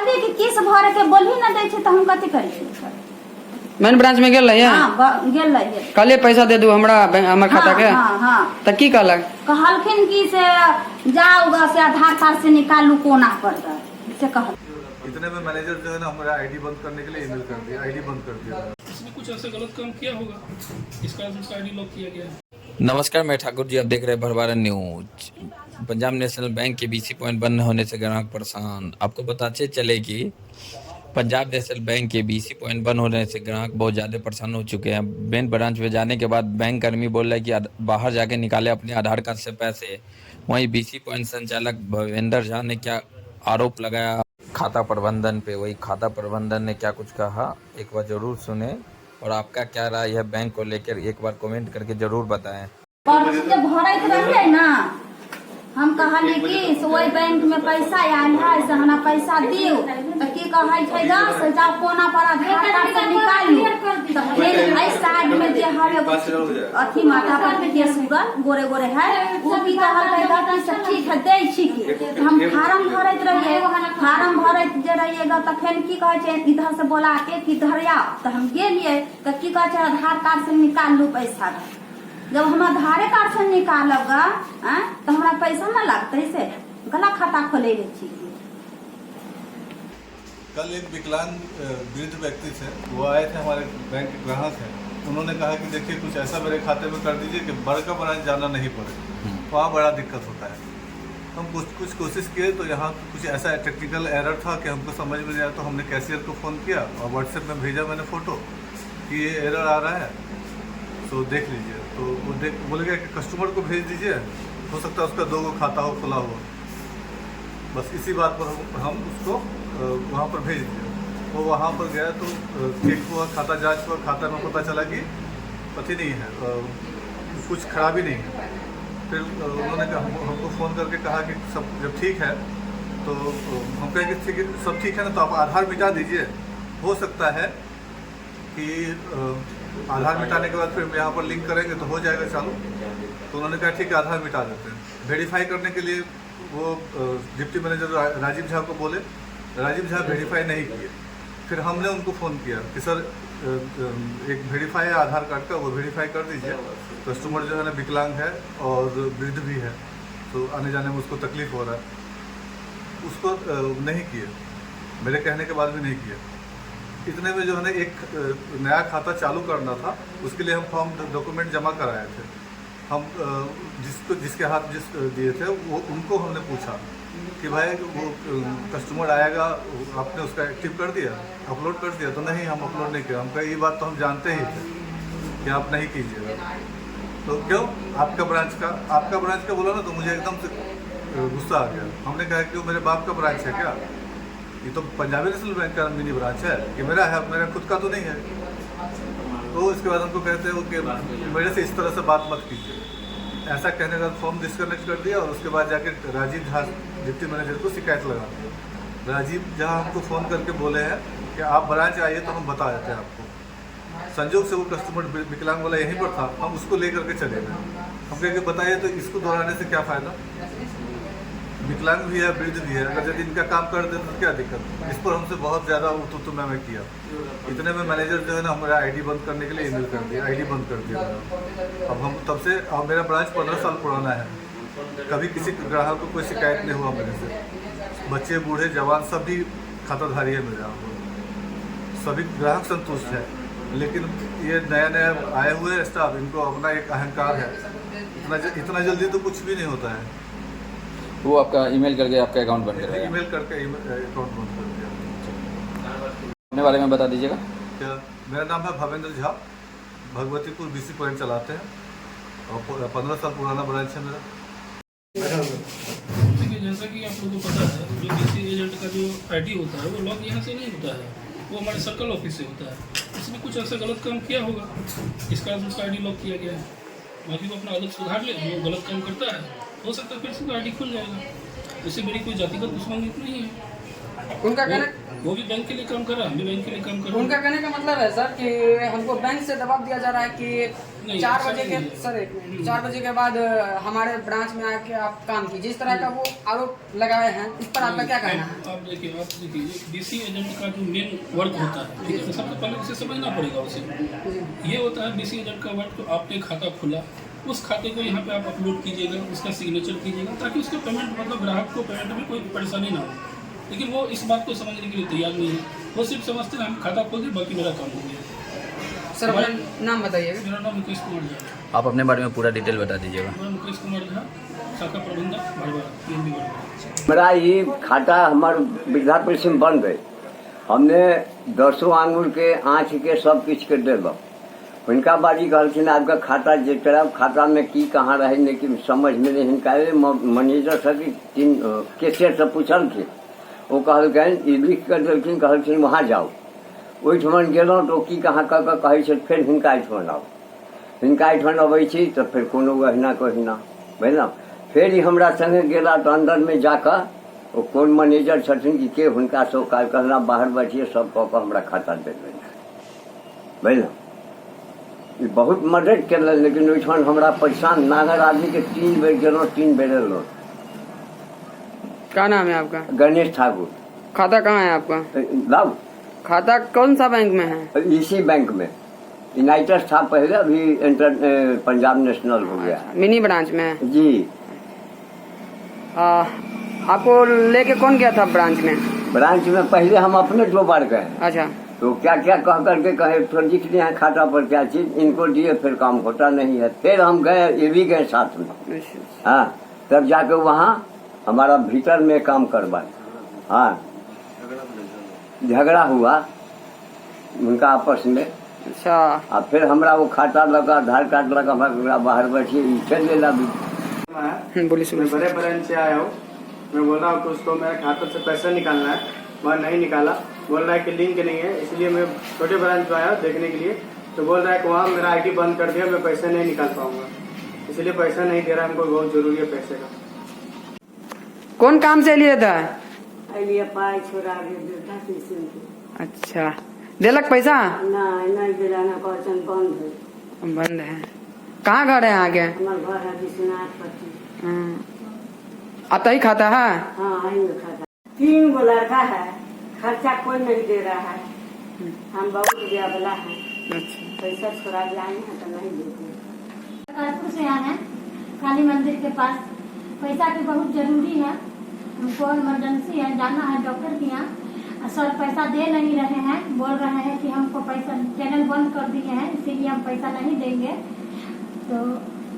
कहलिए कि किस भर के बोली न दै छै त हम कथि करिए। मेन ब्रांच में गेल रहिए? हां गेल रहिए। कहलिए पैसा दे दू हमरा हमर खाता के? हां त की कहलक? कहलखिन कि से जाओ ग से आधार कार्ड से निकालू कोना पर से कहल। इतने में मैनेजर जो है ना हमारा आईडी बंद करने के लिए ईमेल कर दिया, आईडी बंद कर दिया। इसने कुछ ऐसा गलत काम किया होगा, इस कारण से उसका आईडी लॉक किया गया है। नमस्कार, मैं ठाकुर जी, आप देख रहे हैं Bharwara news. Punjab national bank के BC पॉइंट बंद होने से ग्राहक परेशान। आपको बताते चले कि पंजाब नेशनल बैंक के BC पॉइंट बंद होने से ग्राहक बहुत ज़्यादा परेशान हो चुके हैं। मेन ब्रांच में जाने के बाद बैंक कर्मी बोल रहे हैं कि बाहर जाके निकाले अपने आधार कार्ड से पैसे। वहीं BC पॉइंट संचालक भवेंद्र झा ने क्या आरोप लगाया खाता प्रबंधन पे, वही खाता प्रबंधन ने क्या कुछ कहा, एक बार जरूर सुने। और आपका क्या राय है बैंक को लेकर, एक बार कमेंट करके जरूर बताएं। जब भरत रहिए ना, हम कहली कि से ओहि बैंक में पैसा आयल है से हमरा पैसा दियो त की कहै छै ग से जाओ कोना पर आधार कार्ड से निकालू। त फिर एहि साइड में जे है अथी माथा पर के सुगर गोरे गोरे है वो की कहल है कि से ठीक है दै छी कि हम फार्म भरत रहिए। फार्म भरत जे रहिए ग त फेन की कहै छै इधर से बोला के कि इधर आओ त हम गेलिए त की कहै छै आधार कार्ड से निकाल लू पैसा। जब हम आधार कार्ड से निकालब तो हमरा पैसा न लगते से गला खाता खोले छी। कल एक विकलांग वृद्ध व्यक्ति थे, वो आए थे हमारे बैंक के ग्राहक हैं। उन्होंने कहा कि देखिए कुछ ऐसा मेरे खाते में कर दीजिए कि बड़का ब्रांच जाना नहीं पड़े, वहाँ बड़ा दिक्कत होता है। हम कुछ कोशिश किए तो यहाँ कुछ ऐसा टेक्निकल एरर था कि हमको समझ में नहीं आया, तो हमने कैशियर को फ़ोन किया और व्हाट्सएप में भेजा मैंने फ़ोटो कि ये एरर आ रहा है तो देख लीजिए। तो वो बोलेगा कि कस्टमर को भेज दीजिए, हो सकता है उसका 2 गो खाता हो खुला हो। बस इसी बात पर हम उसको वहाँ पर भेज दिए। वो वहाँ पर गया तो चेक हुआ, खाता जांच हुआ, खाता में पता चला कि पति नहीं है, कुछ खराबी नहीं है। फिर उन्होंने हमको फ़ोन करके कहा कि सब जब ठीक है तो हम कहें कि ठीक है, सब ठीक है ना, तो आप आधार मिटा दीजिए। हो सकता है कि आधार मिटाने के बाद फिर यहाँ पर लिंक करेंगे तो हो जाएगा चालू। तो उन्होंने कहा ठीक है आधार मिटा देते हैं। वेरीफाई करने के लिए वो डिप्टी मैनेजर राजीव झा को बोले, राजीव झा वेरीफाई नहीं किए। फिर हमने उनको फ़ोन किया कि सर एक वेरीफाई है आधार कार्ड का, वो वेरीफाई कर दीजिए। कस्टमर जो है ना विकलांग है और वृद्ध भी है, तो आने जाने में उसको तकलीफ़ हो रहा है। उसको नहीं किए, मेरे कहने के बाद भी नहीं किए। इतने में जो है ना एक नया खाता चालू करना था, उसके लिए हम फॉर्म डॉक्यूमेंट जमा कराए थे। हम जिसके हाथ दिए थे वो उनको हमने पूछा कि भाई वो कस्टमर आएगा, आपने उसका एक्टिव कर दिया, अपलोड कर दिया? तो नहीं, हम अपलोड नहीं किया। हम कहा ये बात तो हम जानते ही थे कि आप नहीं कीजिएगा। तो क्यों आपका ब्रांच का बोला ना, तो मुझे एकदम से गुस्सा आ गया। हमने कहा क्यों, मेरे बाप का ब्रांच है क्या? ये तो पंजाबी नेशनल बैंक का मिनी ब्रांच है, कि मेरा है, मेरा खुद का तो नहीं है। तो इसके बाद हमको कहते हो कि मेरे से इस तरह से बात मत कीजिए। ऐसा कहने के बाद फॉर्म डिस्कनेक्ट कर दिया और उसके बाद जाके राजीव झा डिप्टी मैनेजर को शिकायत लगा दी। राजीव झा हमको फ़ोन करके बोले हैं कि आप ब्रांच आइए तो हम बता देते हैं आपको। संजोग से वो कस्टमर विकलांग वाला यहीं पर था, हम उसको लेकर के चले गए। हम कह के बताइए तो इसको दोहराने से क्या फ़ायदा, विकलांग भी है वृद्ध भी है, अगर यदि इनका काम कर दे तो क्या दिक्कत। इस पर हमसे बहुत ज़्यादा उतु मैं किया। इतने में मैनेजर जो है ना हमारा आईडी बंद करने के लिए ईमेल कर दिया, आईडी बंद कर दिया। अब हम तब से, अब मेरा ब्रांच 15 साल पुराना है, कभी किसी ग्राहक को कोई शिकायत नहीं हुआ मेरे से। बच्चे बूढ़े जवान सभी खाताधारी है मेरे यहाँ, सभी ग्राहक संतुष्ट है। लेकिन ये नया आए हुए स्टाफ, इनको अपना एक अहंकार है, इतना जल्दी तो कुछ भी नहीं होता है। वो आपका ईमेल करके आपका अकाउंट बंद कर दिया? ईमेल करके अकाउंट बंद कर दिया। अपने बारे में बता दीजिएगा। क्या, मेरा नाम है भवेंद्र झा, भगवतीपुर BC पॉइंट चलाते हैं और 15 साल पुराना ब्रांच है मेरा। देखिए, जैसा कि आप लोगों को पता है, जो किसी एजेंट का जो आईडी होता है वो लॉक यहाँ से नहीं होता है, वो हमारे सर्कल ऑफिस से होता है। इसने कुछ ऐसा गलत काम किया होगा, इस कारण उसका आईडी लॉक किया गया है। बाकी वो अपना आदत सुधार ले, जो गलत काम करता है हो सकता है फिर से आईडी खुल जाएगा। इससे मेरी कोई जातिगत दुश्मनी नहीं है। उनका कहना, वो भी बैंक के लिए काम कर रहा है, हम भी बैंक के लिए काम कर रहे हैं। उनका कहने का मतलब है सर कि हमको बैंक से दबाव दिया जा रहा है कि नहीं, 4 ऐसा बजे नहीं के है। सर एक मिनट, 4 बजे के बाद हमारे ब्रांच में आके आप काम की जिस तरह का वो आरोप लगाए हैं इस पर आपका क्या कहना है? आप देखिए डीसी एजेंट का जो मेन वर्क होता है, ठीक है, तो सबसे पहले उसे समझना पड़ेगा उसे। ये होता है डीसी एजेंट का वर्क, तो आपने खाता खुला, उस खाते को यहाँ पे आप अपलोड कीजिएगा, उसका सिग्नेचर कीजिएगा, ताकि उसका पेमेंट मतलब ग्राहक को पेमेंट में कोई परेशानी ना हो। लेकिन वो इस बात को समझने के लिए तैयार नहीं है, वो सिर्फ समझते हैं हम खाता खोल दें, बाकी मेरा काम हो गया। सर अपना नाम बताइएगा। मेरा नाम मुकेश कुमार झा है। आप अपने बारे में पूरा डिटेल बता दीजिएगा। मेरा मुकेश कुमार झा, शाखा प्रबंधक भरवारा, PNB भरवारा। मेरा ये खाता हमार वृद्धा पेंशन बन गए। हमने 10 आंगुर के आँख के सब किछ के देलक। हुनका बाजी कहलखिन आपका खाता जे करब, खाता में की कहाँ रहे लेकिन समझ में नहीं हिनका मैनेजर से 3 कैशियर से पूछलखिन, वो कहलखिन ई लिख कर देलखिन, कहलखिन वहाँ जाओ। ओहिठमन गेलहुँ तो की कहाँ कऽ कऽ कहै छै फेर हिनका एहिठमन आउ। हिनका एहिठमन अबै छी तऽ फेर कोनो अहिना कहिना बुझलहुँ। फेर ई हमरा संगे गेला तऽ अंदरमे जाकऽ ओ कोन मैनेजर छथिन कि के हुनका से कहला बाहर बैठिए सब कऽ कऽ हमरा खाता दे देलनि बुझलहुँ। ई बहुत मदद केलनि, लेकिन ओहिठमन हमरा परेशान नागर आदमी के 3 बेर गेलहुँ, 3 बेर एलहुँ। क्या नाम है आपका? गणेश ठाकुर। खाता कहाँ है आपका? लाओ खाता कौन सा बैंक में है? इसी बैंक में यूनाइटेड था पहले, अभी पंजाब नेशनल हो गया। मिनी ब्रांच में है? जी। आपको लेके कौन गया था ब्रांच में? ब्रांच में पहले हम अपने 2 बार गए। अच्छा, तो क्या क्या कह करके कहे फिर लिख दिए हैं खाता पर क्या चीज, इनको दिए, फिर काम होता नहीं है। फिर हम गए, ये भी गए साथ में। हाँ, तब जाके वहाँ हमारा भीतर में काम करवाए। हाँ, झगड़ा हुआ उनका आपस में। अच्छा। और फिर हमरा वो खाता लगा, आधार कार्ड लगा, हमारा बाहर बैठिए चल लेला भी। बोलिए। मैं बड़े ब्रांच से आया हूँ। मैं बोल रहा हूँ कि उसको मेरे खाते से पैसा निकालना है, वह नहीं निकाला। बोल रहा है कि लिंक नहीं है, इसलिए मैं छोटे ब्रांच में आया देखने के लिए। तो बोल रहा है कि वहाँ मेरा ID बंद कर दिया, मैं पैसे नहीं निकाल पाऊंगा, इसलिए पैसा नहीं दे रहा। हमको बहुत जरूरी है पैसे का। कौन काम से लिए था? अच्छा, देलक पैसा? नहीं दिलाना, क्वेश्चन बंद है। कहाँ घर है आगे? हमारा घर है विश्वनाथ पट्टी। आता ही खाता है? हाँ, यही खाता। 3 गो लड़का है, खर्चा कोई नहीं दे रहा है। हम बहुत ब्यावला है। अच्छा। पैसा छोड़ा जाए हैं तो नहीं देते। कानपुर से आए हैं, काली मंदिर के पास। पैसा की बहुत जरूरी है, हमको इमरजेंसी है, जाना है डॉक्टर के यहाँ। सर पैसा दे नहीं रहे हैं, बोल रहे हैं कि हमको पैसा चैनल बंद कर दिए हैं, इसीलिए हम पैसा नहीं देंगे। तो